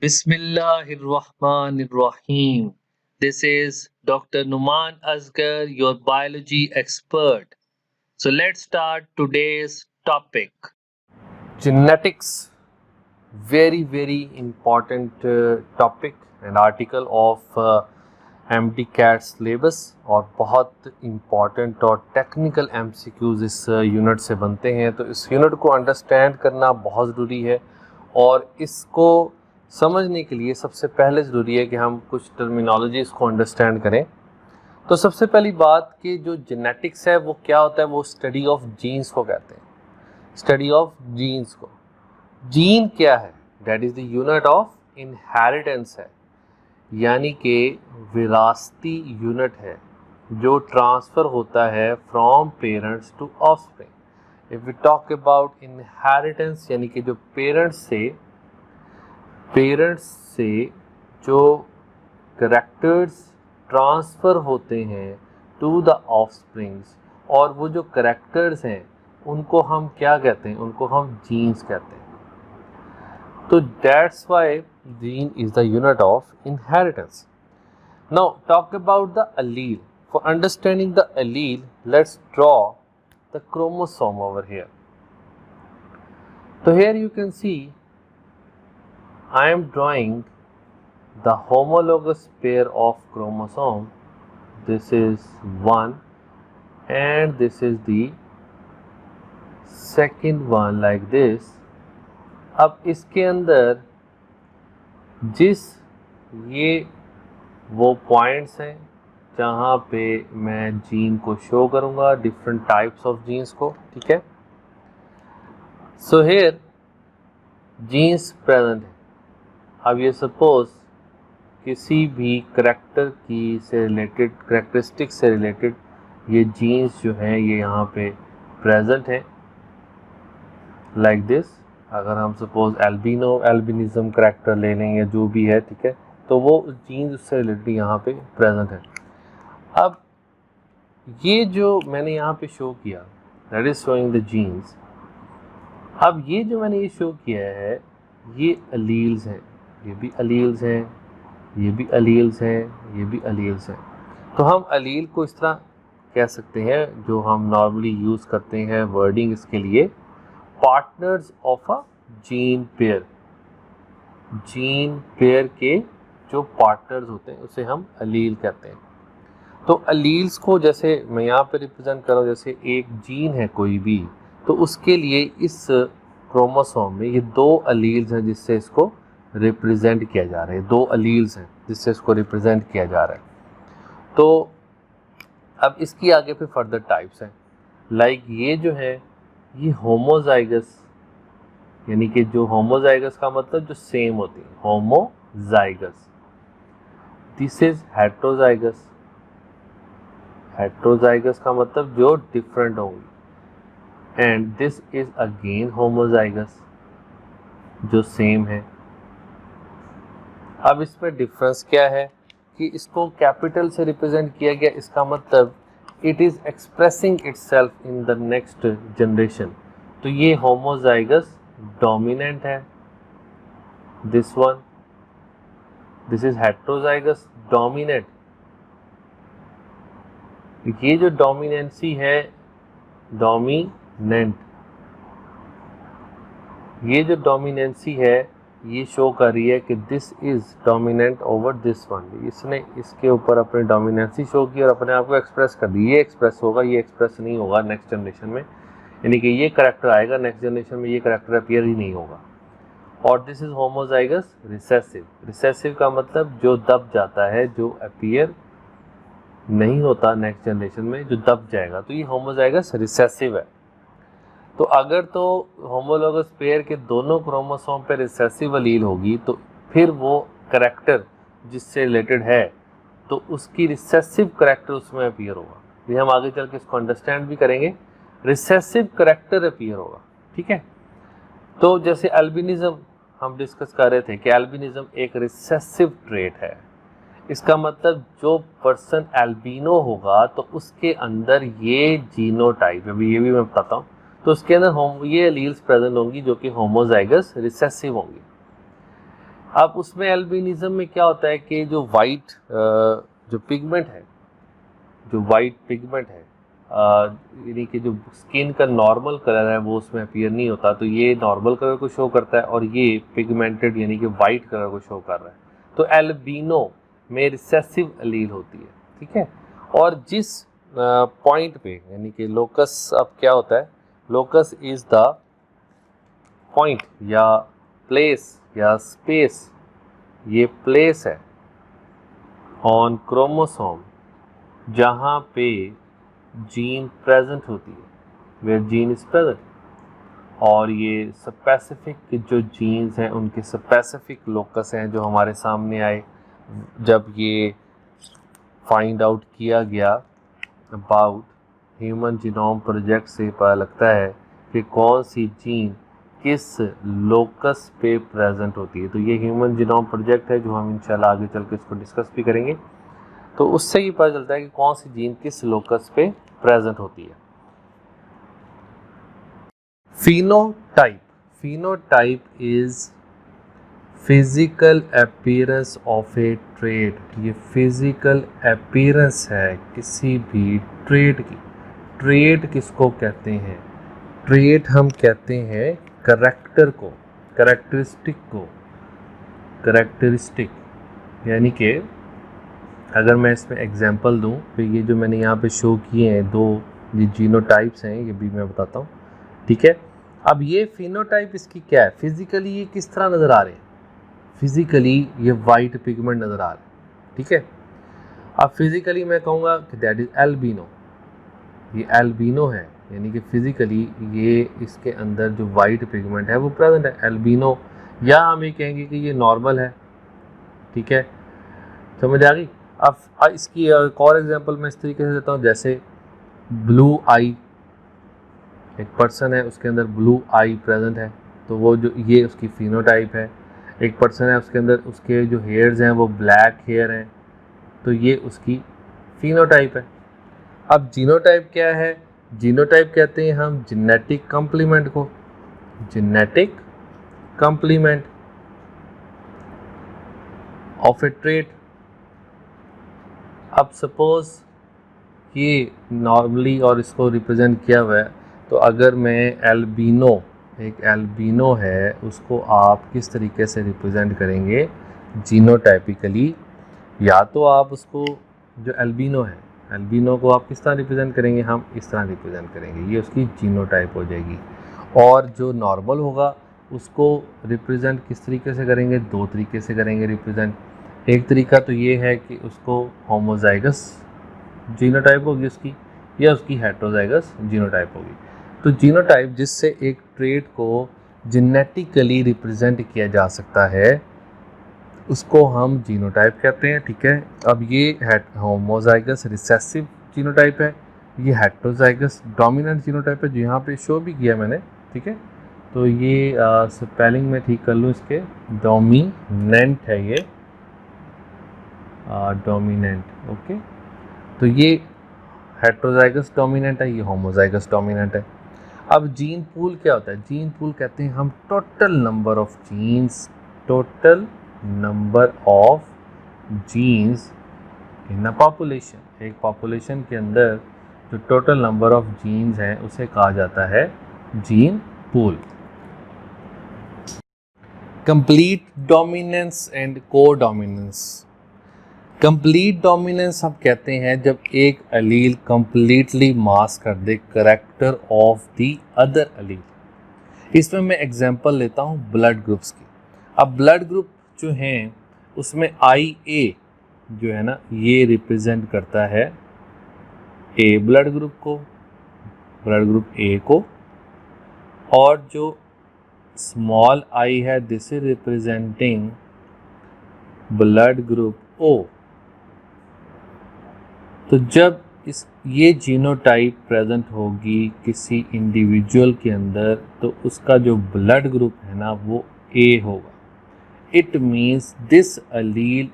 Bismillahirrahmanirrahim. This is Dr. Numan Asgar, your biology expert. So let's start today's topic. Genetics, very important topic and article of MD CAT syllabus और बहुत important और technical MCQs इस unit से बनते हैं। तो इस unit को अंडरस्टैंड करना बहुत ज़रूरी है और इसको समझने के लिए सबसे पहले ज़रूरी है कि हम कुछ टर्मिनोलॉजीज़ को अंडरस्टैंड करें। तो सबसे पहली बात कि जो जेनेटिक्स है वो क्या होता है, वो स्टडी ऑफ जीन्स को कहते हैं। स्टडी ऑफ जीन्स को, जीन क्या है? That is the unit of inheritance है, यानी कि विरासती यूनिट है जो ट्रांसफ़र होता है from parents to offspring. If we talk about inheritance, यानी कि जो पेरेंट्स से जो करेक्टर्स ट्रांसफ़र होते हैं टू द ऑफस्प्रिंग्स, और वो जो करेक्टर्स हैं उनको हम क्या कहते हैं? उनको हम जीन्स कहते हैं। तो that's why gene is the unit of inheritance. Now talk about the allele. For understanding the allele, let's draw the chromosome over here. So here you can see I am drawing the homologous pair of chromosome. This is one and this is the second one like this. अब इसके अंदर ये वो points हैं जहाँ पे मैं gene को शो करूँगा, डिफरेंट टाइप्स ऑफ जीन्स को, ठीक है। सो हियर जीन्स प्रेजेंट है। अब ये सपोज किसी भी करेक्टरिस्टिक से रिलेटेड ये जीन्स जो हैं ये यहाँ पे प्रेजेंट हैं लाइक दिस। अगर हम सपोज एल्बिनिज्म करेक्टर ले लें या जो भी है, ठीक है, तो वो जीन्स उससे रिलेटेड यहाँ पे प्रेजेंट है। अब ये जो मैंने यहाँ पे शो किया, that is showing the genes. अब ये जो मैंने ये शो किया है ये अलील्स हैं, ये भी अलील्स हैं, ये भी अलील्स हैं, ये भी अलील्स हैं। तो हम अलील को इस तरह कह सकते हैं, जो हम नॉर्मली यूज़ करते हैं वर्डिंग इसके लिए, partners of a gene pair. Gene pair के जो पार्टनर्स होते हैं उसे हम अलील कहते हैं। तो अलील्स को जैसे मैं यहाँ पे रिप्रेजेंट कर रहा हूँ, जैसे एक जीन है कोई भी, तो उसके लिए इस क्रोमोसोम में ये दो अलील्स हैं जिससे इसको रिप्रेजेंट किया जा रहा है, दो अलील्स हैं जिससे इसको रिप्रेजेंट किया जा रहा है। तो अब इसकी आगे फिर फर्दर टाइप्स हैं, लाइक ये जो है ये होमोजाइगस, यानी कि जो होमोजाइगस का मतलब जो सेम होती है, homozygous. This is heterozygous, heterozygous का मतलब जो डिफरेंट होंगी। And this is again homozygous, जो सेम है। अब इसमें डिफरेंस क्या है कि इसको कैपिटल से रिप्रेजेंट किया गया, इसका मतलब it is expressing itself in the next generation. तो ये होमोजाइगस डोमिनेंट है, this one. This is heterozygous dominant. ये जो डोमिनेंसी है, डोमिनेंट, ये जो डोमिनेंसी है ये शो कर रही है कि this is dominant over this one. इसने इसके ऊपर अपनी डोमिनेंसी शो की और अपने आप को एक्सप्रेस कर दी। ये एक्सप्रेस होगा, ये एक्सप्रेस नहीं होगा नेक्स्ट जनरेशन में, यानी कि ये करैक्टर आएगा नेक्स्ट जनरेशन में, ये करैक्टर अपीयर ही नहीं होगा। और this is homozygous recessive. Recessive का मतलब जो दब जाता है, जो अपीयर नहीं होता नेक्स्ट जनरेशन में, जो दब जाएगा, तो ये होमोजाइगस रिसेसिव है। तो अगर तो होमोलोगस पेयर के दोनों क्रोमोसोम पे रिसेसिव अलील होगी तो फिर वो करैक्टर जिससे रिलेटेड है तो उसकी रिसेसिव करैक्टर उसमें अपीयर होगा। ये हम आगे चल के इसको अंडरस्टैंड भी करेंगे, रिसेसिव करैक्टर अपीयर होगा, ठीक है। तो जैसे एल्बिनिज्म हम डिस्कस कर रहे थे कि एल्बिनिज्म एक रिसेसिव ट्रेट है। इसका मतलब जो पर्सन एल्बिनो होगा तो उसके अंदर ये जीनोटाइप, अभी ये भी मैं बताता हूँ, तो उसके अंदर ये एलील्स प्रेजेंट होंगी जो कि होमोजाइगस रिसेसिव होंगी। अब उसमें एल्बिनिज्म में क्या होता है कि जो वाइट जो पिगमेंट है, जो वाइट पिगमेंट है, यानी कि जो स्किन का नॉर्मल कलर है वो उसमें अपीयर नहीं होता, तो ये नॉर्मल कलर को शो करता है और ये पिगमेंटेड यानी कि वाइट कलर को शो कर रहा है। तो एल्बिनो में रिसेसिव एलील होती है, ठीक है। और जिस पॉइंट पे यानी कि लोकस, अब क्या होता है, लोकस इज द पॉइंट या प्लेस या स्पेस, ये प्लेस है ऑन क्रोमोसोम जहाँ पे जीन प्रेजेंट होती है, वेयर जीन इज प्रेजेंट। और ये स्पेसिफिक जो जीन्स हैं उनके स्पेसिफिक लोकस हैं जो हमारे सामने आए जब ये फाइंड आउट किया गया अबाउट ह्यूमन जीनोम प्रोजेक्ट से पता लगता है कि कौन सी जीन किस लोकस पे प्रेजेंट होती है। तो ये ह्यूमन जीनोम प्रोजेक्ट है जो हम इंशाल्लाह आगे चल के इसको डिस्कस भी करेंगे। तो उससे ही पता चलता है कि कौन सी जीन किस लोकस पे प्रेजेंट होती है। Phenotype, phenotype is physical appearance of a trait. ये फिजिकल अपीयरेंस है किसी भी ट्रेट की। ट्रेट किसको कहते हैं? ट्रेट हम कहते हैं करैक्टर को, करैक्टरिस्टिक को, करैक्टरिस्टिक। यानी कि अगर मैं इसमें एग्जांपल दूं तो ये जो मैंने यहाँ पे शो किए हैं दो ये जीनोटाइप्स हैं, ये भी मैं बताता हूँ, ठीक है। अब ये फिनोटाइप इसकी क्या है, फिजिकली ये किस तरह नज़र आ रहे हैं? फिजिकली ये वाइट पिगमेंट नज़र आ रहे हैं, ठीक है। अब फिजिकली मैं कहूँगा कि दैट इज़ एल्बिनो, ये एल्बिनो है, यानी कि फिजिकली ये इसके अंदर जो वाइट पिगमेंट है वो प्रेजेंट है, एल्बिनो। या हम ये कहेंगे कि ये नॉर्मल है, ठीक है, समझ आ गई। अब इसकी एक और एग्जांपल मैं इस तरीके से देता हूँ, जैसे ब्लू आई, एक पर्सन है उसके अंदर ब्लू आई प्रेजेंट है, तो वो जो ये उसकी फिनोटाइप है। एक पर्सन है उसके अंदर उसके जो हेयर्स हैं वो ब्लैक हेयर हैं, तो ये उसकी फिनोटाइप है। अब जीनोटाइप क्या है? जीनोटाइप कहते हैं हम जेनेटिक कॉम्प्लीमेंट को, genetic complement of a trait. अब सपोज ये नॉर्मली और इसको रिप्रेजेंट किया हुआ है, तो अगर मैं एल्बिनो, एक एल्बिनो है उसको आप किस तरीके से रिप्रेजेंट करेंगे जीनोटाइपिकली? या तो आप उसको जो एल्बिनो है, एल्बिनो को आप किस तरह रिप्रेजेंट करेंगे? हम इस तरह रिप्रेजेंट करेंगे, ये उसकी जीनोटाइप हो जाएगी। और जो नॉर्मल होगा उसको रिप्रेजेंट किस तरीके से करेंगे? दो तरीके से करेंगे रिप्रेजेंट। एक तरीका तो ये है कि उसको होमोजाइगस जीनोटाइप होगी उसकी, या उसकी हेट्रोजाइगस जीनोटाइप होगी। तो जीनोटाइप जिससे एक ट्रेट को जेनेटिकली रिप्रेजेंट किया जा सकता है उसको हम जीनोटाइप कहते हैं, ठीक है। अब ये होमोजाइगस रिसेसिव जीनोटाइप है, ये हेट्रोजाइगस डोमिनेंट जीनोटाइप है जो यहाँ पे शो भी किया मैंने, ठीक है। तो ये स्पेलिंग में ठीक कर लूँ इसके, डोमिनेंट है ये, डोमिनेंट, ओके। तो ये हेट्रोजाइगस डोमिनेंट है, ये होमोजाइगस डोमिनेंट है। अब जीन पूल क्या होता है? जीन पूल कहते हैं हम total number of genes, total number of genes in a population. एक पॉपुलेशन के अंदर जो टोटल नंबर ऑफ जीन्स हैं उसे कहा जाता है gene pool. Complete dominance and को डोमिनेंस। कंप्लीट डोमिनेंस हम कहते हैं जब एक अलील कंप्लीटली मास्क कर दे करैक्टर ऑफ द अदर अलील। इसमें मैं एग्जांपल लेता हूँ ब्लड ग्रुप्स की। अब ब्लड ग्रुप जो हैं उसमें IA जो है ना ये रिप्रेजेंट करता है ए ब्लड ग्रुप को, ब्लड ग्रुप A को, और जो स्मॉल I है this is representing blood group O। तो जब ये जीनोटाइप प्रेजेंट होगी किसी इंडिविजुअल के अंदर तो उसका जो ब्लड ग्रुप है ना वो A होगा। It means this allele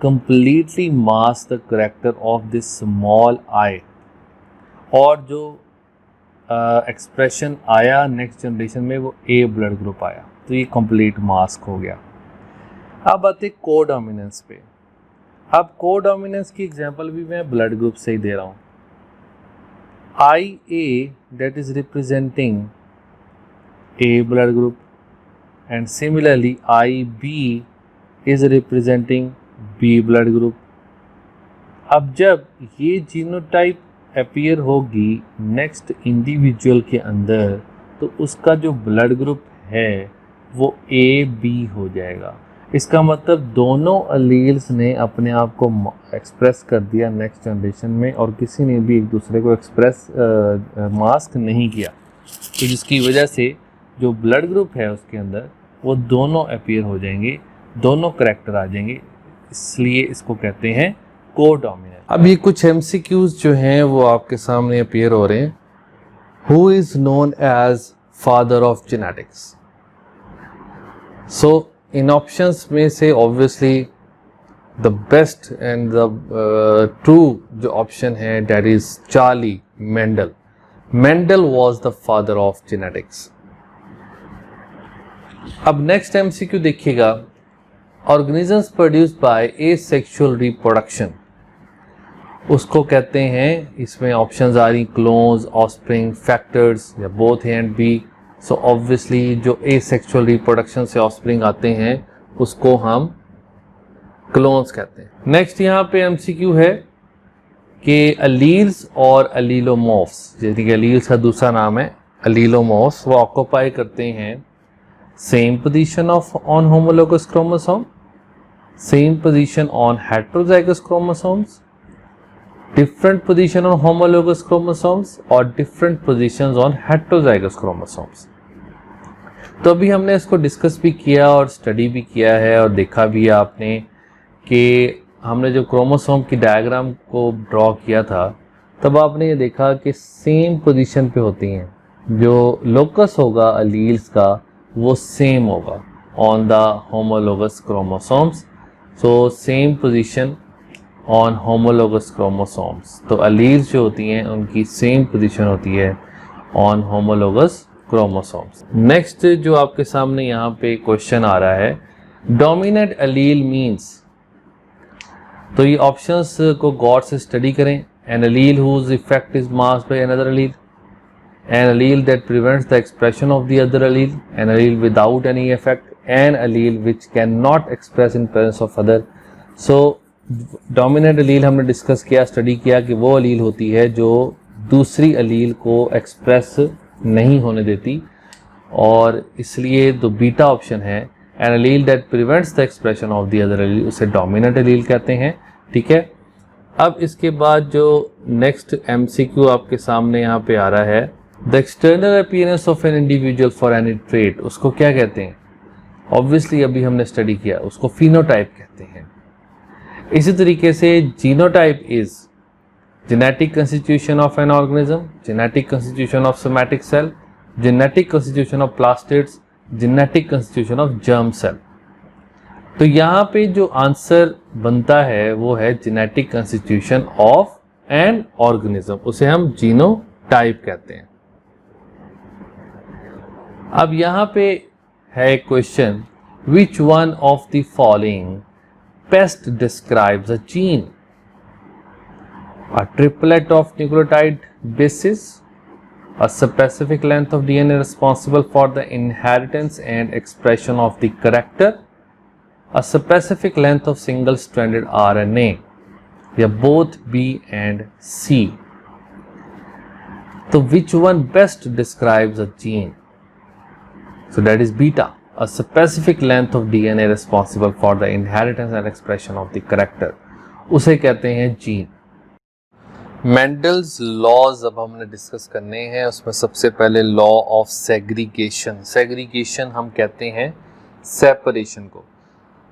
completely mask the character of this small I। और जो एक्सप्रेशन आया नेक्स्ट जनरेशन में वो A ब्लड ग्रुप आया, तो ये कंप्लीट मास्क हो गया। अब आते कोडोमिनेंस पे। अब कोडोमिनेंस की एग्जांपल भी मैं ब्लड ग्रुप से ही दे रहा हूँ। IA that is representing A blood group and similarly IB is representing B blood group। अब जब ये जीनोटाइप अपीयर होगी नेक्स्ट इंडिविजुअल के अंदर तो उसका जो ब्लड ग्रुप है वो AB हो जाएगा। इसका मतलब दोनों अलील्स ने अपने आप को एक्सप्रेस कर दिया नेक्स्ट जनरेशन में और किसी ने भी एक दूसरे को एक्सप्रेस मास्क नहीं किया, तो जिसकी वजह से जो ब्लड ग्रुप है उसके अंदर वो दोनों अपीयर हो जाएंगे, दोनों करैक्टर आ जाएंगे, इसलिए इसको कहते हैं कोडोमिनेंट। अब ये कुछ MCQs जो हैं वो आपके सामने अपीयर हो रहे हैं। Who is known as father of genetics? So in options में से obviously the best and the true जो ऑप्शन है that is Charlie Mendel. Mendel was the father of genetics. अब नेक्स्ट MCQ देखिएगा, organisms produced by asexual reproduction, उसको कहते हैं, इसमें ऑप्शंस आ रही क्लोन्स, ऑफस्प्रिंग, फैक्टर्स या both A and B. So obviously जो एसेक्सुअल रिप्रोडक्शन से ऑफस्प्रिंग आते हैं उसको हम क्लोन्स कहते हैं। नेक्स्ट यहाँ पे MCQ है कि अलील्स और अलीलोमॉर्फ्स, जैसे कि अलील्स का दूसरा नाम है अलीलोमॉर्फ्स, वो ऑक्यूपाई करते हैं same position of on homologous chromosome, same position on heterozygous chromosomes, different position on homologous chromosomes और different positions on heterozygous chromosomes। तो अभी हमने इसको डिस्कस भी किया और स्टडी भी किया है और देखा भी है आपने कि हमने जो क्रोमोसोम की डायग्राम को ड्रॉ किया था तब आपने ये देखा कि सेम पोजीशन पे होती हैं, जो लोकस होगा अलील्स का वो सेम होगा on the homologous chromosomes. So same position on homologous chromosomes, तो अलील्स जो होती हैं उनकी सेम पोजीशन होती है ऑन होमोलोगस क्रोमोसोम्स। नेक्स्ट जो आपके सामने यहाँ पे क्वेश्चन आ रहा है, डोमिनेंट अलील मींस, तो ये ऑप्शंस को गौर से स्टडी करें। An allele whose effect is masked by another allele, an allele that prevents the expression of the other allele, an allele without any effect, an allele which can not express in presence of other. So dominant allele हमने discuss किया, study किया कि वो अलील होती है जो दूसरी अलील को एक्सप्रेस नहीं होने देती, और इसलिए जो बीटा ऑप्शन है an allele that prevents the expression of the other allele, उसे डोमिनेंट अलील कहते हैं। ठीक है, अब इसके बाद जो नेक्स्ट MCQ आपके सामने यहाँ पे आ रहा है, the external appearance of an individual for any trait, उसको क्या कहते हैं? ऑब्वियसली अभी हमने स्टडी किया, उसको फिनोटाइप कहते हैं। इसी तरीके से genotype is genetic constitution of an organism, genetic constitution of somatic cell, genetic constitution of plastids, genetic constitution of germ cell. तो यहाँ पे जो आंसर बनता है वो है genetic constitution of an organism, उसे हम जीनोटाइप कहते हैं। अब यहाँ पे है एक question, which one of the following best describes a gene? A triplet of nucleotide bases, a specific length of DNA responsible for the inheritance and expression of the character, a specific length of single-stranded RNA, या both B and C। तो which one best describes a gene? So that is beta, a specific length of DNA responsible for the inheritance and expression of the character, उसे कहते हैं gene. Mendel's laws अब हमने discuss करने हैं, उसमें सबसे पहले लॉ ऑफ सेग्रीगेशन। सेग्रीगेशन हम कहते हैं सेपरेशन को।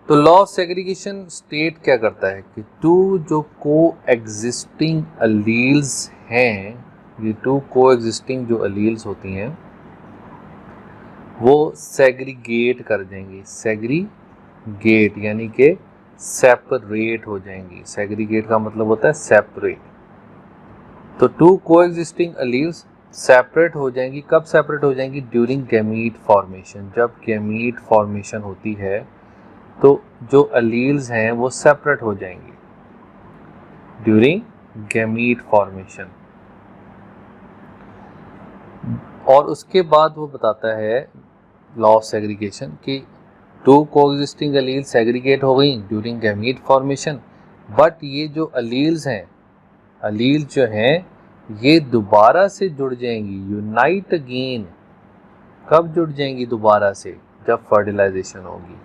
तो लॉ ऑफ सेग्रीगेशन स्टेट क्या करता है कि टू जो को एग्जिस्टिंग अलील्स हैं, ये टू को एग्जिस्टिंग जो अलील्स होती हैं वो सेग्रीगेट कर देंगी। सेग्रीगेट यानी कि सेपरेट हो जाएंगी। सेग्रीगेट का मतलब होता है सेपरेट। तो टू कोएग्जिस्टिंग अलील्स सेपरेट हो जाएंगी। कब सेपरेट हो जाएंगी? During gamete formation. जब गैमीट फॉर्मेशन होती है तो जो अलील्स हैं वो सेपरेट हो जाएंगे ड्यूरिंग गैमीट फॉर्मेशन। और उसके बाद वो बताता है लॉ ऑफ सेग्रीगेशन कि टू कोएग्जिस्टिंग अलील सेग्रीगेट हो गई ड्यूरिंग गैमीट फॉर्मेशन, बट ये जो अलील्स हैं, अलील जो हैं ये दोबारा से जुड़ जाएंगी, यूनाइट अगेन। कब जुड़ जाएंगी दोबारा से? जब फर्टिलाइजेशन होगी।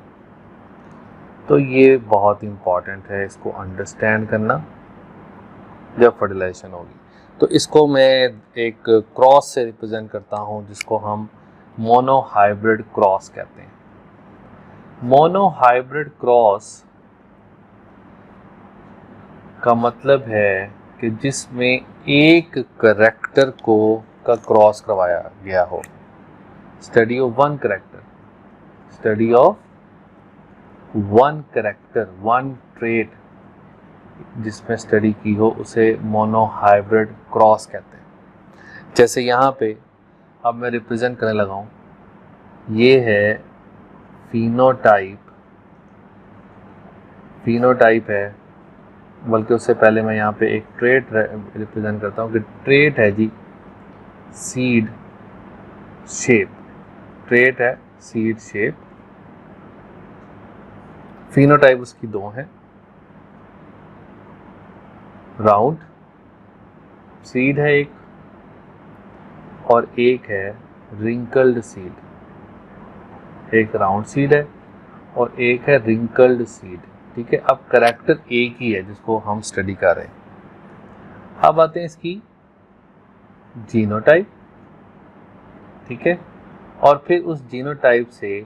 तो ये बहुत इम्पॉर्टेंट है इसको अंडरस्टैंड करना, जब फर्टिलाइजेशन होगी। तो इसको मैं एक क्रॉस से रिप्रेजेंट करता हूँ जिसको हम मोनोहाइब्रिड क्रॉस कहते हैं। मोनोहाइब्रिड क्रॉस का मतलब है कि जिसमें एक करैक्टर का क्रॉस करवाया गया हो। Study of one character, study of one character, one trait जिसमें स्टडी की हो उसे मोनोहाइब्रिड क्रॉस कहते हैं। जैसे यहाँ पे अब मैं रिप्रेजेंट करने लगा हूँ, ये है फिनोटाइप, फिनोटाइप है, बल्कि उससे पहले मैं यहाँ पे एक ट्रेट रिप्रेजेंट करता हूँ कि ट्रेट है जी सीड शेप, ट्रेट है सीड शेप। फिनोटाइप उसकी दो हैं, राउंड सीड है एक, और एक है रिंकल्ड सीड। एक राउंड सीड है और एक है रिंकल्ड सीड। ठीक है, अब करैक्टर एक ही है जिसको हम स्टडी कर रहे हैं। अब आते हैं इसकी जीनोटाइप। ठीक है, और फिर उस जीनोटाइप से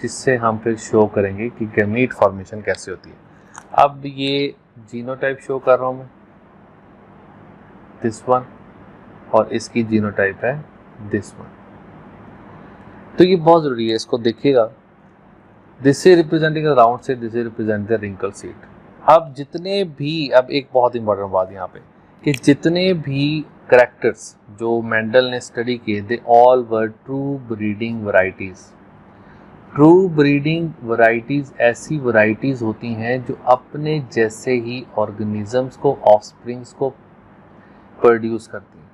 जिससे हम फिर शो करेंगे कि गैमीट फॉर्मेशन कैसे होती है। अब ये जीनोटाइप शो कर रहा हूं मैं, दिस वन, और इसकी जीनोटाइप है दिस वन। तो ये बहुत जरूरी है, इसको देखिएगा। This is representing the round seed, this is representing the wrinkle seed. अब जितने भी, अब एक बहुत इंपॉर्टेंट बात यहाँ पे कि जितने भी करैक्टर्स जो मेंडल ने स्टडी किए, they all were true breeding varieties. True breeding varieties ऐसी वैरायटीज होती हैं जो अपने जैसे ही ऑर्गेनिजम्स को, ऑफस्प्रिंग्स को प्रोड्यूस करती हैं,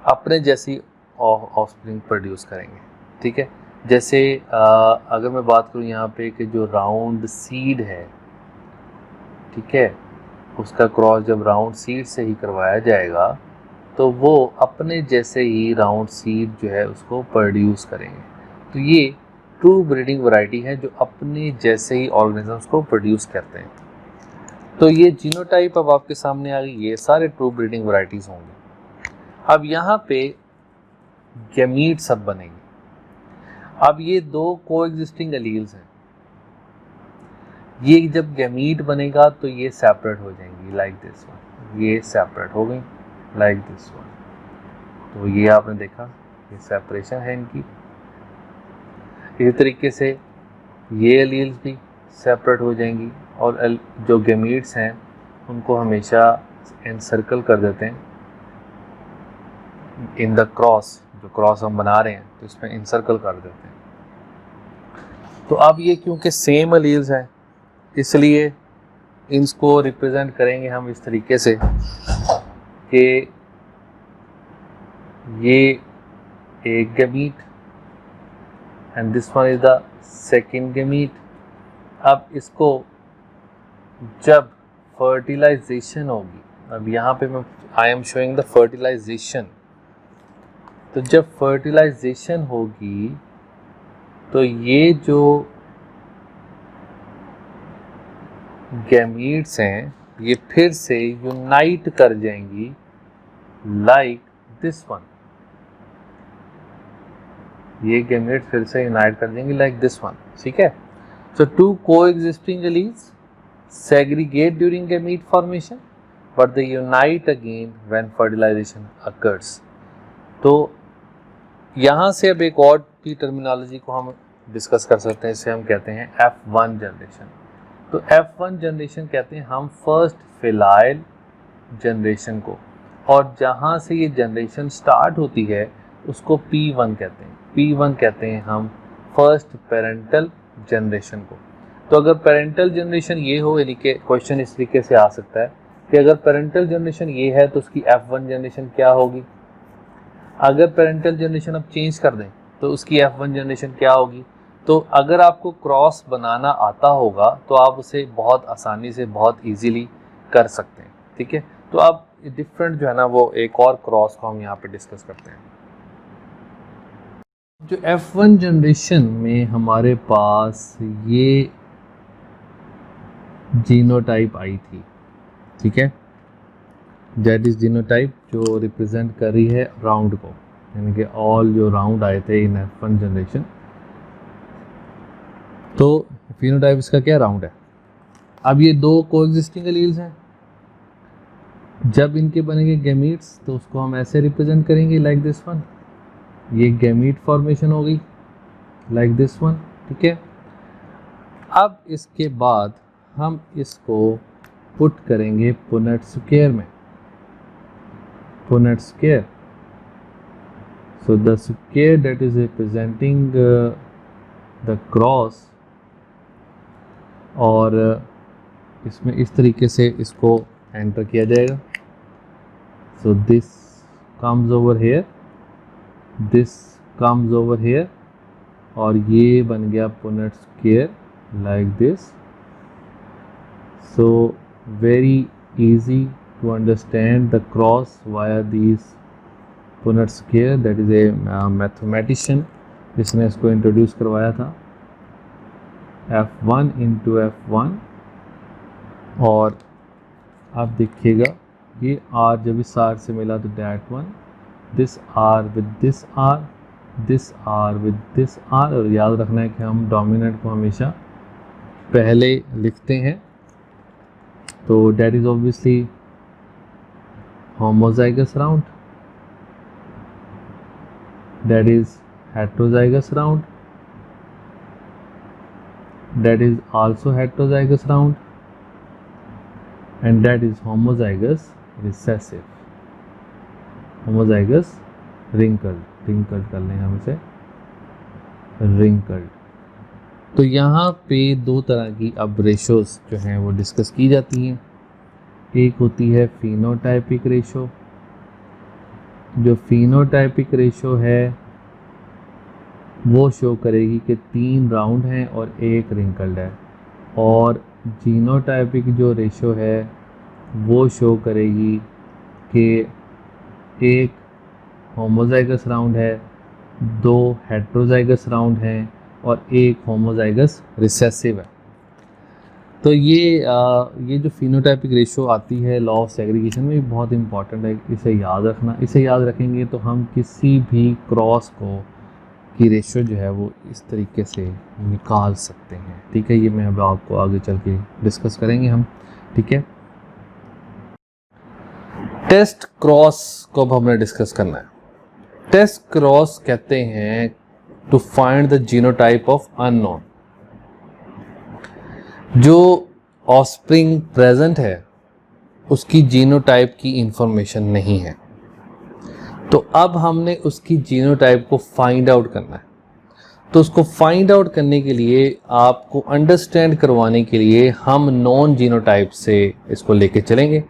अपने जैसी ऑफस्प्रिंग प्रोड्यूस करेंगे। ठीक है, जैसे अगर मैं बात करूँ यहाँ पे कि जो राउंड सीड है, ठीक है, उसका क्रॉस जब राउंड सीड से ही करवाया जाएगा तो वो अपने जैसे ही राउंड सीड जो है उसको प्रोड्यूस करेंगे। तो ये ट्रू ब्रीडिंग वैरायटी है जो अपने जैसे ही ऑर्गेनिजम्स को प्रोड्यूस करते हैं। तो ये जीनोटाइप अब आपके सामने आ गई, ये सारे ट्रू ब्रीडिंग वैरायटीज होंगे। अब यहाँ पे गैमीट सब बनेंगे। अब ये दो कोएग्जिस्टिंग एलील्स हैं, ये जब गैमीट बनेगा तो ये सेपरेट हो जाएंगी लाइक दिस वन, ये सेपरेट हो गई लाइक दिस वन। तो ये आपने देखा, ये सेपरेशन है इनकी। इसी तरीके से ये एलील्स भी सेपरेट हो जाएंगी, और जो गैमीट्स हैं उनको हमेशा एनसर्कल कर देते हैं इन द क्रॉस। जो क्रॉस हम बना रहे हैं तो इसमें इनसर्कल कर देते हैं। तो अब ये क्योंकि सेम एलील्स हैं इसलिए इनको रिप्रेजेंट करेंगे हम इस तरीके से कि ये एक gamete and this one is the second gamete. अब इसको जब फर्टिलाइजेशन होगी, अब यहाँ पे मैं I am showing the fertilisation, तो जब फर्टिलाइजेशन होगी तो ये जो गैमीट्स हैं ये फिर से यूनाइट कर जाएंगी लाइक दिस वन। ये गैमीट फिर से यूनाइट कर देंगे लाइक दिस वन। ठीक है, so two coexisting alleles segregate during gamete formation but they unite again when fertilization occurs। तो यहाँ से अब एक और की टर्मिनोलॉजी को हम डिस्कस कर सकते हैं, इसे हम कहते हैं F1 जनरेशन। तो F1 जनरेशन कहते हैं हम फर्स्ट फिलाइल जनरेशन को, और जहाँ से ये जनरेशन स्टार्ट होती है उसको P1 कहते हैं। P1 कहते हैं हम फर्स्ट पेरेंटल जनरेशन को। तो अगर पेरेंटल जनरेशन ये हो, यानी कि क्वेश्चन इस तरीके से आ सकता है कि अगर पेरेंटल जनरेशन ये है तो उसकी F1 जनरेशन क्या होगी। अगर पेरेंटल जनरेशन अब चेंज कर दें तो उसकी F1 जनरेशन क्या होगी। तो अगर आपको क्रॉस बनाना आता होगा तो आप उसे बहुत आसानी से, बहुत इजीली कर सकते हैं, ठीक है। तो आप डिफरेंट जो है ना वो एक और क्रॉस को हम यहाँ पे डिस्कस करते हैं। जो F1 जनरेशन में हमारे पास ये जीनोटाइप आई थी, ठीक है, दैट इज जीनोटाइप जो रिप्रेजेंट कर रही है राउंड को, यानी कि ऑल जो राउंड आए थे इन F1 जनरेशन। तो फिनोटाइप इसका क्या राउंड है। अब ये दो कोएग्जिस्टिंग एलील्स हैं, जब इनके बनेंगे गैमीट्स तो उसको हम ऐसे रिप्रेजेंट करेंगे लाइक दिस वन, ये गैमीट फॉर्मेशन होगी लाइक दिस वन, ठीक है। अब इसके बाद हम इसको पुट करेंगे पुनेट स्क्वायर में, Punnett square. So the square that is representing the cross, और इसमें इस तरीके से इसको एंटर किया जाएगा। So this comes over here, this comes over here, और ये बन गया Punnett square like this. So very easy to understand the cross via these Punnett square, that is a mathematician जिसने इसको इंट्रोड्यूस करवाया था, F1 into F1। और आप देखिएगा ये R जब इस R से मिला तो that one, this R with this R, this R with this R। और याद रखना है कि हम डोमिनेंट को हमेशा पहले लिखते हैं, तो that is obviously homozygous round, that is heterozygous round, that is also heterozygous round, and that is homozygous recessive, homozygous wrinkled, wrinkled कर लें हम इसे wrinkled। तो यहाँ पे दो तरह की अब रेशोज जो हैं वो डिस्कस की जाती हैं। एक होती है फिनोटाइपिक रेशो, जो फिनोटाइपिक रेशो है वो शो करेगी कि 3 राउंड हैं और 1 रिंकल्ड है, और जीनोटाइपिक जो रेशो है वो शो करेगी कि 1 होमोजाइगस राउंड है, 2 हेट्रोजाइगस राउंड हैं और 1 होमोजाइगस रिसेसिव है। तो ये जो फिनोटाइपिक रेशो आती है लॉ ऑफ सेग्रीगेशन में, ये बहुत इंपॉर्टेंट है, इसे याद रखना। इसे याद रखेंगे तो हम किसी भी क्रॉस को की रेशो जो है वो इस तरीके से निकाल सकते हैं, ठीक है। ये मैं अब आपको आगे चल के डिस्कस करेंगे हम, ठीक है। टेस्ट क्रॉस को अब हमने डिस्कस करना है। टेस्ट क्रॉस कहते हैं to find the genotype of unknown, जो ऑफस्प्रिंग प्रेजेंट है उसकी जीनोटाइप की इंफॉर्मेशन नहीं है, तो अब हमने उसकी जीनोटाइप को फाइंड आउट करना है। तो उसको फाइंड आउट करने के लिए, आपको अंडरस्टैंड करवाने के लिए हम नॉन जीनोटाइप से इसको लेके चलेंगे,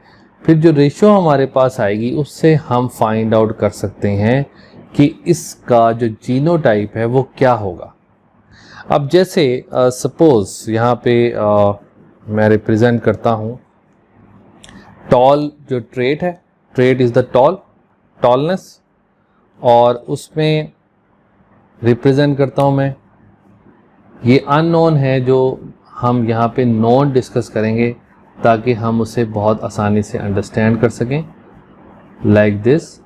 फिर जो रेशो हमारे पास आएगी उससे हम फाइंड आउट कर सकते हैं कि इसका जो जीनोटाइप है वो क्या होगा। अब जैसे सपोज यहाँ पे मैं रिप्रेजेंट करता हूँ टॉल, जो ट्रेट है, ट्रेट इज़ द टॉलनेस, और उसमें रिप्रेजेंट करता हूँ मैं, ये अननोन है जो हम यहाँ पे नॉन डिस्कस करेंगे ताकि हम उसे बहुत आसानी से अंडरस्टैंड कर सकें, like this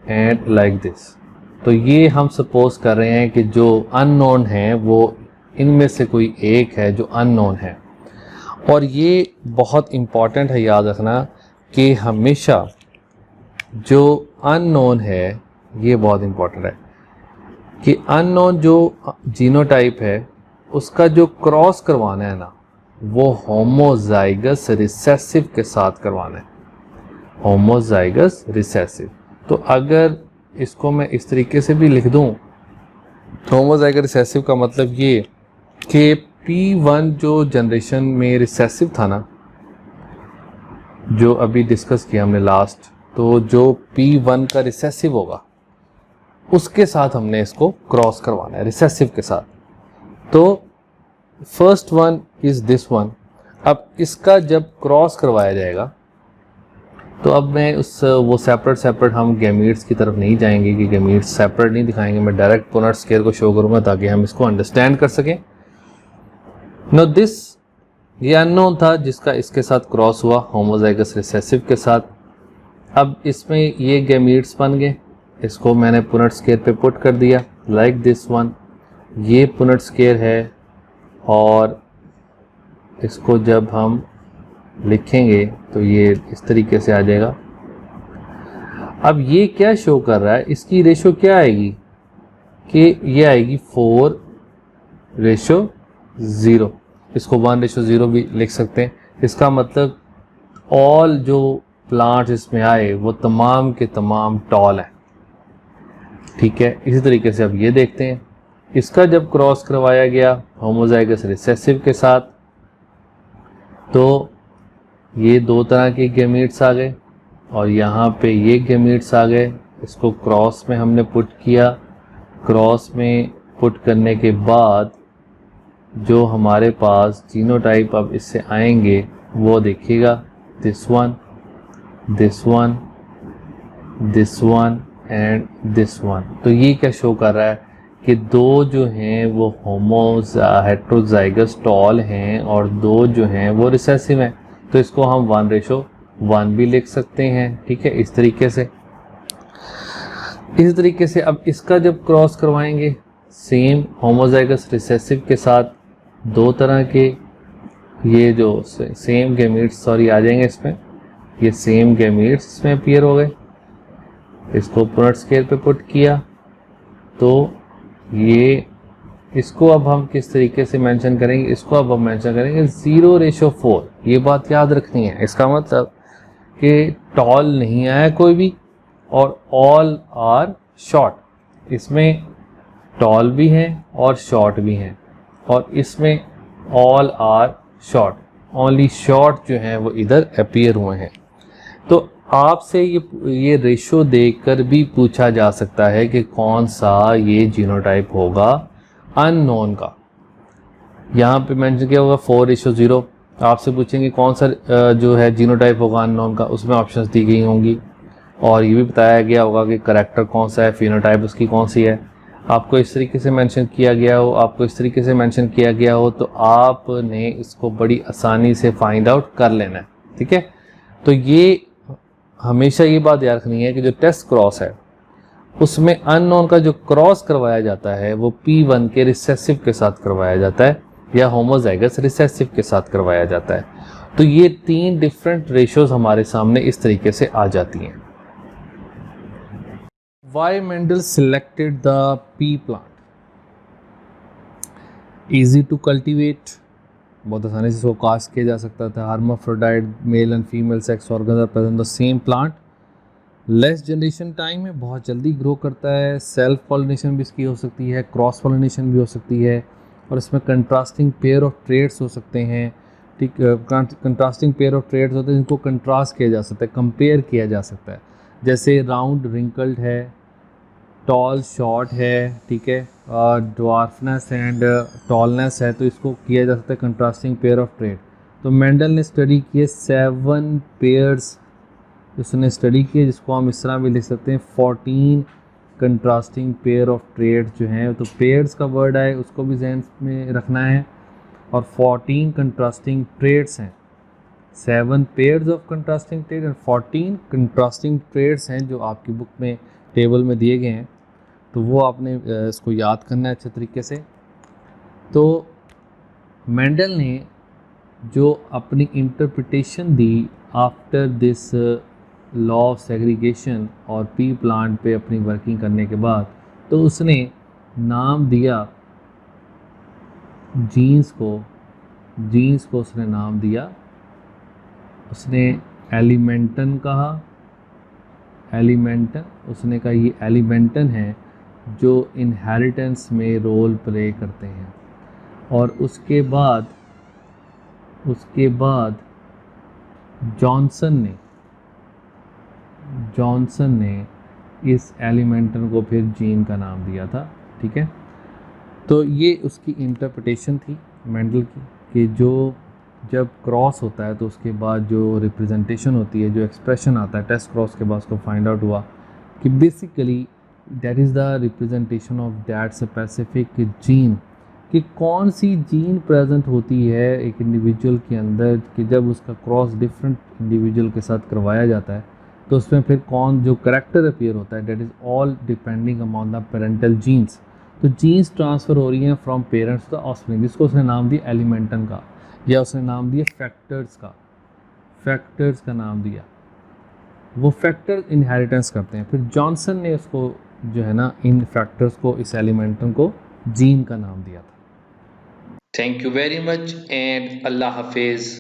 and like this. तो ये हम सपोज कर रहे हैं कि जो अननोन है वो इनमें से कोई एक है जो अननोन है, और ये बहुत इम्पॉर्टेंट है याद रखना कि हमेशा जो अननोन है, ये बहुत इम्पॉर्टेंट है कि अननोन जो जीनोटाइप है उसका जो क्रॉस करवाना है ना वो होमोजाइगस रिसेसिव के साथ करवाना है, होमोजाइगस रिसेसिव। तो अगर इसको मैं इस तरीके से भी लिख दूं होमोजाइगस रिसेसिव का मतलब ये कि P1 जो जनरेशन में रिसेसिव था ना, जो अभी डिस्कस किया हमने लास्ट, तो जो P1 का रिसेसिव होगा उसके साथ हमने इसको क्रॉस करवाना है, रिसेसिव के साथ। तो first one is this one. अब इसका जब क्रॉस करवाया जाएगा तो अब मैं वो सेपरेट हम गैमीट्स की तरफ नहीं जाएंगे कि गैमीट्स सेपरेट नहीं दिखाएंगे, मैं डायरेक्ट पुनर्ट स्केयर को शो करूंगा ताकि हम इसको अंडरस्टैंड कर सकें। नो दिस, ये अननोन था जिसका इसके साथ क्रॉस हुआ होमोजाइगस रिसेसिव के साथ। अब इसमें ये गैमीट्स बन गए, इसको मैंने पुनर्ट स्केयर पे पुट कर दिया लाइक दिस वन। ये पुनर्ट स्केयर है और इसको जब हम लिखेंगे तो ये इस तरीके से आ जाएगा। अब ये क्या शो कर रहा है, इसकी रेशो क्या आएगी कि ये आएगी 4:0। इसको 1:0 भी लिख सकते हैं। इसका मतलब ऑल जो प्लांट्स इसमें आए वो तमाम के तमाम टॉल हैं, ठीक है। इसी तरीके से अब ये देखते हैं, इसका जब क्रॉस करवाया गया होमोजाइगस रिसेसिव के साथ तो ये दो तरह के गैमीट्स आ गए और यहाँ पे ये गैमीट्स आ गए। इसको क्रॉस में हमने पुट किया। क्रॉस में पुट करने के बाद जो हमारे पास जीनोटाइप अब इससे आएंगे वो देखिएगा, this one, this one, this one and this one. तो ये क्या शो कर रहा है कि दो जो हैं वो हेट्रोजाइगस टॉल हैं और दो जो हैं वो रिसेसिव हैं। तो इसको हम 1:1 भी लिख सकते हैं, ठीक है। इस तरीके से अब इसका जब क्रॉस करवाएंगे सेम होमोजाइगस रिसेसिव के साथ दो तरह के ये जो सेम गैमीट्स आ जाएंगे इसमें, ये सेम गैमीट्स इसमें अपीयर हो गए। इसको पुनर्ट स्केयर पे पुट किया तो ये, इसको अब हम किस तरीके से मेंशन करेंगे, इसको अब हम मेंशन करेंगे 0:4। ये बात याद रखनी है। इसका मतलब कि टॉल नहीं आया कोई भी और ऑल आर शॉर्ट। इसमें टॉल भी हैं और शॉर्ट भी हैं और इसमें all are short, only short जो हैं वो इधर अपीयर हुए हैं। तो आपसे ये रेशो देखकर भी पूछा जा सकता है कि कौन सा ये जीनोटाइप होगा अननोन का। यहाँ पे मेंशन किया होगा 4:0। आपसे पूछेंगे कौन सा जो है जीनोटाइप होगा अननोन का, उसमें ऑप्शंस दी गई होंगी और ये भी बताया गया होगा कि करैक्टर कौन सा है, फिनोटाइप उसकी कौन सी है। आपको इस तरीके से मेंशन किया गया हो, तो आपने इसको बड़ी आसानी से फाइंड आउट कर लेना है, ठीक है। तो ये हमेशा ये बात याद रखनी है कि जो टेस्ट क्रॉस है उसमें अननोन का जो क्रॉस करवाया जाता है वो P1 के रिसेसिव के साथ करवाया जाता है या होमोजाइगस रिसेसिव के साथ करवाया जाता है। तो ये 3 डिफरेंट रेशोज हमारे सामने इस तरीके से आ जाती हैं। Why Mendel selected the pea plant? Easy to cultivate, बहुत आसानी से इसको कास्ट किया जा सकता था। Hermaphrodite male and female sex organs are present the same plant. Less generation time है, बहुत जल्दी ग्रो करता है। सेल्फ पॉलिनेशन भी इसकी हो सकती है, क्रॉस पॉलिनेशन भी हो सकती है और इसमें कंट्रास्टिंग पेयर ऑफ ट्रेड्स हो सकते हैं, ठीक। कंट्रास्टिंग पेयर ऑफ ट्रेड्स होते हैं जिनको कंट्रास्ट किया जा सकता है, कंपेयर किया जा सकता है। जैसे राउंड रिंकल्ड है, टॉल शॉर्ट है, ठीक है, और ड्वार्फनेस एंड टॉलनेस है, तो इसको किया जा सकता है कंट्रास्टिंग पेयर ऑफ ट्रेड। तो मेंडल ने स्टडी किए 7 पेयर्स, उसने स्टडी किए जिसको हम इस तरह भी लिख सकते हैं 14 कंट्रास्टिंग पेयर ऑफ ट्रेड जो हैं। तो पेयर्स का वर्ड आए उसको भी ज़हन में रखना है और 14 कंट्रास्टिंग ट्रेड्स हैं। 7 pairs of contrasting trait and 14 contrasting traits हैं जो आपकी बुक में टेबल में दिए गए हैं। तो वो आपने इसको याद करना है अच्छे तरीके से। तो मेंडल ने जो अपनी interpretation the after this law of segregation और पी प्लांट पे अपनी वर्किंग करने के बाद, तो उसने नाम दिया जीन्स को उसने नाम दिया, उसने एलिमेंटन कहा, उसने कहा ये एलिमेंटन है जो इनहेरिटेंस में रोल प्ले करते हैं। और उसके बाद जॉनसन ने इस एलिमेंटन को फिर जीन का नाम दिया था। ठीक है, तो ये उसकी इंटरप्रिटेशन थी मेंडल की कि जो जब क्रॉस होता है तो उसके बाद जो रिप्रेजेंटेशन होती है, जो एक्सप्रेशन आता है टेस्ट क्रॉस के बाद, उसको फाइंड आउट हुआ कि basically that is the representation of that specific gene, कि कौन सी जीन प्रेजेंट होती है एक इंडिविजुअल के अंदर, कि जब उसका क्रॉस डिफरेंट इंडिविजुअल के साथ करवाया जाता है तो उसमें फिर कौन जो करेक्टर अपीयर होता है, that is all depending upon the parental genes. तो जीन्स ट्रांसफ़र हो रही हैं from parents to the offspring, जिसको उसने नाम दिया एलिमेंटन का, या उसने नाम दिया फैक्टर्स का नाम दिया। वो फैक्टर इनहेरिटेंस करते हैं। फिर जॉनसन ने उसको जो है ना, इन फैक्टर्स को, इस एलिमेंटन को जीन का नाम दिया था। Thank you very much and Allah Hafiz.